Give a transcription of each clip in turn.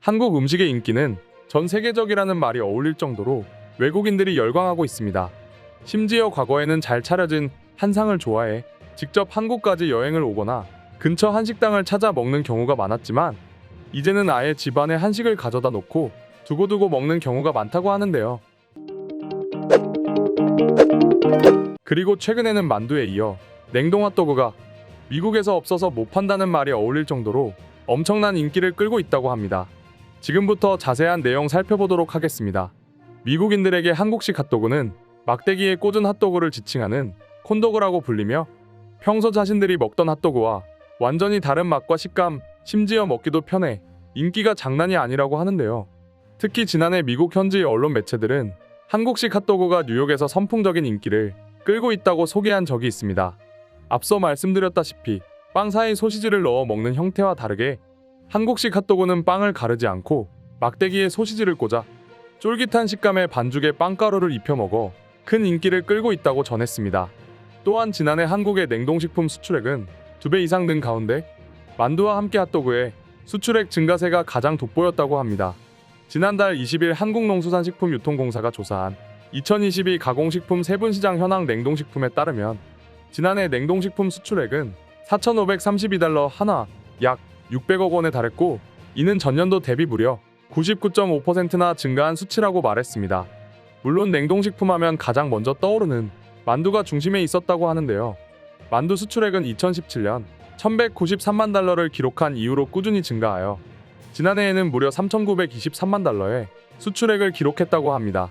한국 음식의 인기는 전 세계적이라는 말이 어울릴 정도로 외국인들이 열광하고 있습니다. 심지어 과거에는 잘 차려진 한상을 좋아해 직접 한국까지 여행을 오거나 근처 한식당을 찾아 먹는 경우가 많았지만, 이제는 아예 집안에 한식을 가져다 놓고 두고두고 먹는 경우가 많다고 하는데요. 그리고 최근에는 만두에 이어 냉동 핫도그가 미국에서 없어서 못 판다는 말이 어울릴 정도로 엄청난 인기를 끌고 있다고 합니다. 지금부터 자세한 내용 살펴보도록 하겠습니다. 미국인들에게 한국식 핫도그는 막대기에 꽂은 핫도그를 지칭하는 콘도그라고 불리며, 평소 자신들이 먹던 핫도그와 완전히 다른 맛과 식감, 심지어 먹기도 편해 인기가 장난이 아니라고 하는데요. 특히 지난해 미국 현지 언론 매체들은 한국식 핫도그가 뉴욕에서 선풍적인 인기를 끌고 있다고 소개한 적이 있습니다. 앞서 말씀드렸다시피 빵 사이 소시지를 넣어 먹는 형태와 다르게 한국식 핫도그는 빵을 가르지 않고 막대기에 소시지를 꽂아 쫄깃한 식감의 반죽에 빵가루를 입혀 먹어 큰 인기를 끌고 있다고 전했습니다. 또한 지난해 한국의 냉동식품 수출액은 2배 이상 는 가운데 만두와 함께 핫도그의 수출액 증가세가 가장 돋보였다고 합니다. 지난달 20일 한국농수산식품유통공사가 조사한 2022 가공식품 세분시장 현황 냉동식품에 따르면 지난해 냉동식품 수출액은 4,532달러 한화, 약 600억 원에 달했고, 이는 전년도 대비 무려 99.5%나 증가한 수치라고 말했습니다. 물론 냉동식품 하면 가장 먼저 떠오르는 만두가 중심에 있었다고 하는데요. 만두 수출액은 2017년 1,193만 달러를 기록한 이후로 꾸준히 증가하여 지난해에는 무려 3,923만 달러의 수출액을 기록했다고 합니다.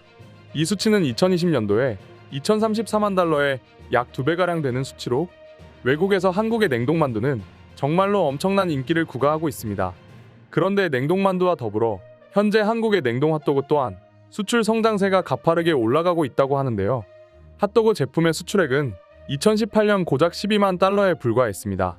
이 수치는 2020년도에 2,034만 달러의 약 2배가량 되는 수치로, 외국에서 한국의 냉동만두는 정말로 엄청난 인기를 구가하고 있습니다. 그런데 냉동만두와 더불어 현재 한국의 냉동 핫도그 또한 수출 성장세가 가파르게 올라가고 있다고 하는데요. 핫도그 제품의 수출액은 2018년 고작 12만 달러에 불과했습니다.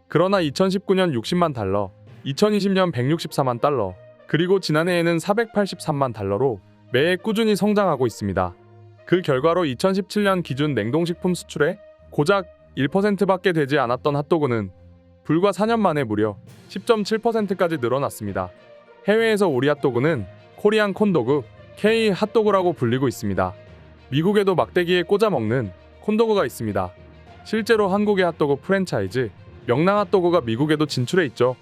그러나 2019년 60만 달러, 2020년 164만 달러, 그리고 지난해에는 483만 달러로 매해 꾸준히 성장하고 있습니다. 그 결과로 2017년 기준 냉동식품 수출의 고작 1%밖에 되지 않았던 핫도그는 불과 4년 만에 무려 10.7%까지 늘어났습니다. 해외에서 우리 핫도그는 코리안 콘도그, K 핫도그라고 불리고 있습니다. 미국에도 막대기에 꽂아 먹는 콘도그가 있습니다. 실제로 한국의 핫도그 프랜차이즈 명랑 핫도그가 미국에도 진출해 있죠.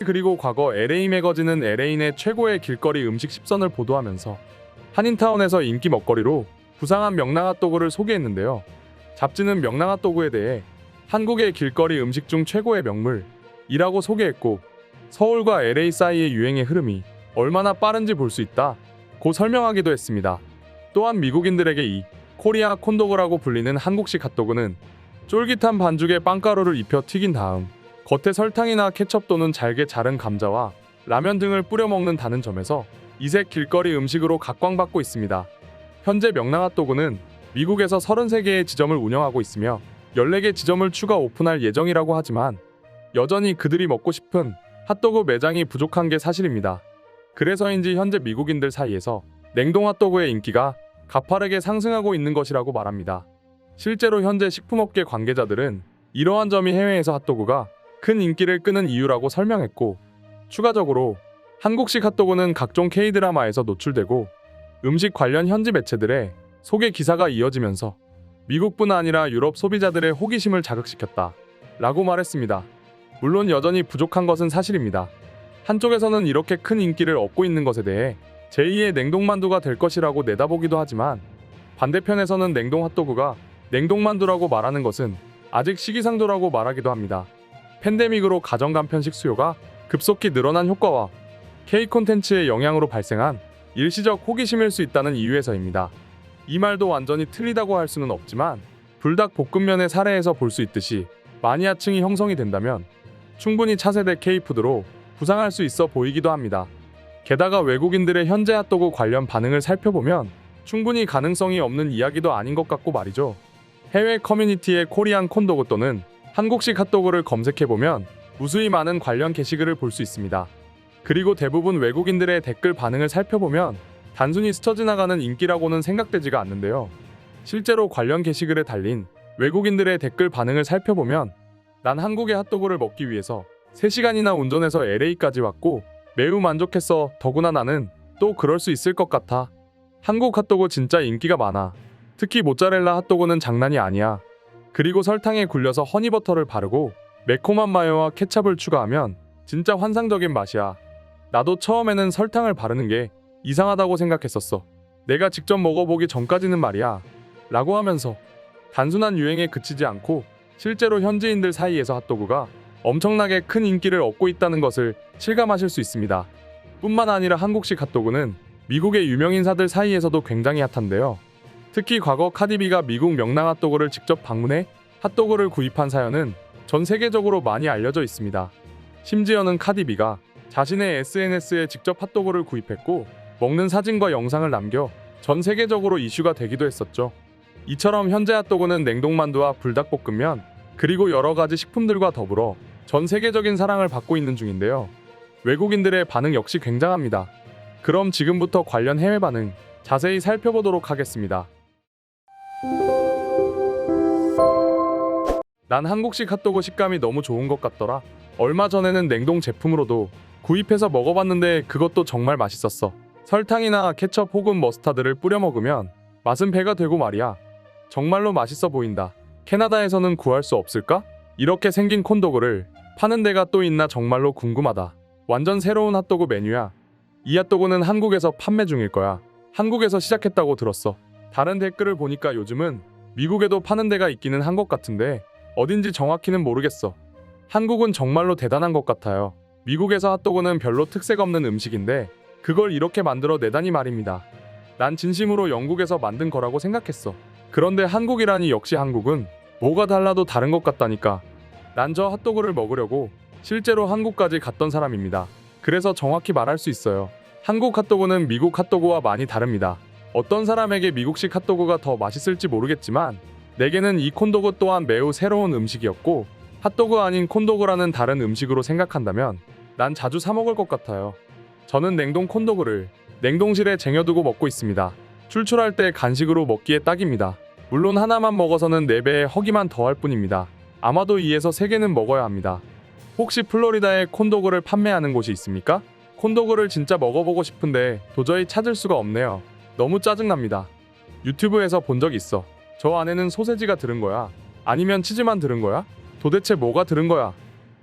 그리고 과거 LA 매거진은 LA 내 최고의 길거리 음식 10선을 보도하면서 한인타운에서 인기 먹거리로 부상한 명랑 핫도그를 소개했는데요. 잡지는 명랑 핫도그에 대해 한국의 길거리 음식 중 최고의 명물이라고 소개했고, 서울과 LA 사이의 유행의 흐름이 얼마나 빠른지 볼 수 있다고 설명하기도 했습니다. 또한 미국인들에게 이 코리아 콘도그라고 불리는 한국식 핫도그는 쫄깃한 반죽에 빵가루를 입혀 튀긴 다음 겉에 설탕이나 케첩 또는 잘게 자른 감자와 라면 등을 뿌려 먹는다는 점에서 이색 길거리 음식으로 각광받고 있습니다. 현재 명랑 핫도그는 미국에서 33개의 지점을 운영하고 있으며 14개 지점을 추가 오픈할 예정이라고 하지만, 여전히 그들이 먹고 싶은 핫도그 매장이 부족한 게 사실입니다. 그래서인지 현재 미국인들 사이에서 냉동 핫도그의 인기가 가파르게 상승하고 있는 것이라고 말합니다. 실제로 현재 식품업계 관계자들은 이러한 점이 해외에서 핫도그가 큰 인기를 끄는 이유라고 설명했고, 추가적으로 한국식 핫도그는 각종 K드라마에서 노출되고 음식 관련 현지 매체들의 소개 기사가 이어지면서 미국뿐 아니라 유럽 소비자들의 호기심을 자극시켰다 라고 말했습니다. 물론 여전히 부족한 것은 사실입니다. 한쪽에서는 이렇게 큰 인기를 얻고 있는 것에 대해 제2의 냉동만두가 될 것이라고 내다보기도 하지만, 반대편에서는 냉동 핫도그가 냉동만두라고 말하는 것은 아직 시기상조라고 말하기도 합니다. 팬데믹으로 가정간편식 수요가 급속히 늘어난 효과와 K 콘텐츠의 영향으로 발생한 일시적 호기심일 수 있다는 이유에서입니다. 이 말도 완전히 틀리다고 할 수는 없지만, 불닭볶음면의 사례에서 볼 수 있듯이 마니아층이 형성이 된다면 충분히 차세대 K푸드로 부상할 수 있어 보이기도 합니다. 게다가 외국인들의 현재 핫도그 관련 반응을 살펴보면 충분히 가능성이 없는 이야기도 아닌 것 같고 말이죠. 해외 커뮤니티의 코리안 콘도그 또는 한국식 핫도그를 검색해보면 무수히 많은 관련 게시글을 볼 수 있습니다. 그리고 대부분 외국인들의 댓글 반응을 살펴보면 단순히 스쳐 지나가는 인기라고는 생각되지가 않는데요. 실제로 관련 게시글에 달린 외국인들의 댓글 반응을 살펴보면, 난 한국의 핫도그를 먹기 위해서 3시간이나 운전해서 LA까지 왔고 매우 만족했어. 더구나 나는 또 그럴 수 있을 것 같아. 한국 핫도그 진짜 인기가 많아. 특히 모짜렐라 핫도그는 장난이 아니야. 그리고 설탕에 굴려서 허니버터를 바르고 매콤한 마요와 케찹을 추가하면 진짜 환상적인 맛이야. 나도 처음에는 설탕을 바르는 게 이상하다고 생각했었어. 내가 직접 먹어보기 전까지는 말이야. 라고 하면서 단순한 유행에 그치지 않고 실제로 현지인들 사이에서 핫도그가 엄청나게 큰 인기를 얻고 있다는 것을 실감하실 수 있습니다. 뿐만 아니라 한국식 핫도그는 미국의 유명인사들 사이에서도 굉장히 핫한데요. 특히 과거 카디비가 미국 명랑 핫도그를 직접 방문해 핫도그를 구입한 사연은 전 세계적으로 많이 알려져 있습니다. 심지어는 카디비가 자신의 SNS에 직접 핫도그를 구입했고 먹는 사진과 영상을 남겨 전 세계적으로 이슈가 되기도 했었죠. 이처럼 현재 핫도그는 냉동만두와 불닭볶음면 그리고 여러 가지 식품들과 더불어 전 세계적인 사랑을 받고 있는 중인데요. 외국인들의 반응 역시 굉장합니다. 그럼 지금부터 관련 해외 반응 자세히 살펴보도록 하겠습니다. 난 한국식 핫도그 식감이 너무 좋은 것 같더라. 얼마 전에는 냉동 제품으로도 구입해서 먹어봤는데 그것도 정말 맛있었어. 설탕이나 케첩 혹은 머스타드를 뿌려 먹으면 맛은 배가 되고 말이야. 정말로 맛있어 보인다. 캐나다에서는 구할 수 없을까? 이렇게 생긴 콘도그를 파는 데가 또 있나 정말로 궁금하다. 완전 새로운 핫도그 메뉴야. 이 핫도그는 한국에서 판매 중일 거야. 한국에서 시작했다고 들었어. 다른 댓글을 보니까 요즘은 미국에도 파는 데가 있기는 한 것 같은데 어딘지 정확히는 모르겠어. 한국은 정말로 대단한 것 같아요. 미국에서 핫도그는 별로 특색 없는 음식인데 그걸 이렇게 만들어 내다니 말입니다. 난 진심으로 영국에서 만든 거라고 생각했어. 그런데 한국이라니 역시 한국은 뭐가 달라도 다른 것 같다니까. 난 저 핫도그를 먹으려고 실제로 한국까지 갔던 사람입니다. 그래서 정확히 말할 수 있어요. 한국 핫도그는 미국 핫도그와 많이 다릅니다. 어떤 사람에게 미국식 핫도그가 더 맛있을지 모르겠지만 내게는 이 콘도그 또한 매우 새로운 음식이었고 핫도그 아닌 콘도그라는 다른 음식으로 생각한다면 난 자주 사 먹을 것 같아요. 저는 냉동 콘도그를 냉동실에 쟁여두고 먹고 있습니다. 출출할 때 간식으로 먹기에 딱입니다. 물론 하나만 먹어서는 4배의 허기만 더할 뿐입니다. 아마도 2에서 3개는 먹어야 합니다. 혹시 플로리다에 콘도그를 판매하는 곳이 있습니까? 콘도그를 진짜 먹어보고 싶은데 도저히 찾을 수가 없네요. 너무 짜증납니다. 유튜브에서 본 적 있어. 저 안에는 소세지가 들은 거야? 아니면 치즈만 들은 거야? 도대체 뭐가 들은 거야?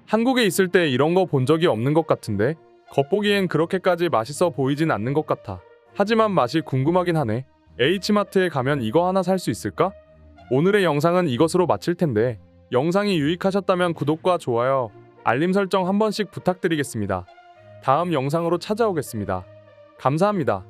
한국에 있을 때 이런 거 본 적이 없는 것 같은데 겉보기엔 그렇게까지 맛있어 보이진 않는 것 같아. 하지만 맛이 궁금하긴 하네. H마트에 가면 이거 하나 살 수 있을까? 오늘의 영상은 이것으로 마칠 텐데 영상이 유익하셨다면 구독과 좋아요, 알림 설정 한 번씩 부탁드리겠습니다. 다음 영상으로 찾아오겠습니다. 감사합니다.